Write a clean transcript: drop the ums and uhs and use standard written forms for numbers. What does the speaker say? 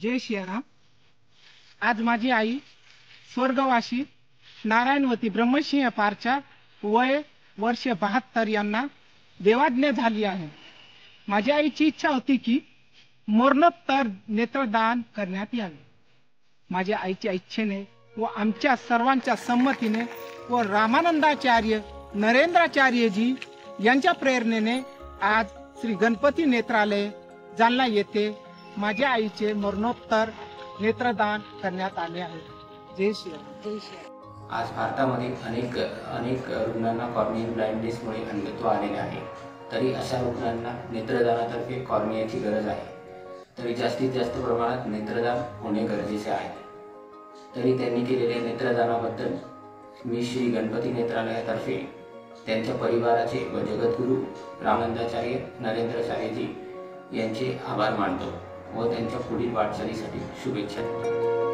जय श्रीराम। आज माझी आई स्वर्गवासी नारायणवती ब्रह्मसिंह पारच्या वय वर्ष 72 यांना देवाज्ञा झाली आहे। माझ्या आईची इच्छा होती की मरणोत्तर नेत्रदान करण्यात यावे। माझ्या आईच्या इच्छेने व आमच्या सर्वांच्या संमतीने व रामानंदाचार्य नरेंद्राचार्यजी यांच्या प्रेरणेने आज श्री गणपती नेत्रालय जालना येथे माझ्या आईचे मरणोत्तर नेत्रदान करण्यात आले आहे। जय श्रीराम। जय श्रीराम। आज भारतामध्ये अनेक रुग्णांना कॉर्नियल ब्लाइंडनेसमुळे अंधत्व आलेले आहे। तरी अशा रुग्णांना नेत्रदानातर्फे कॉर्नियाची गरज आहे। तरी जास्तीत जास्त प्रमाणात नेत्रदान होणे गरजेचे आहे। तरी त्यांनी केलेल्या नेत्रदानाबद्दल मी श्री गणपती नेत्रालयातर्फे त्यांच्या परिवाराचे व जगद्गुरू रामानंदाचार्य नरेंद्राचार्यजी यांचे आभार मानतो व त्यांच्या पुढील वाटचालीसाठी शुभेच्छा देतो।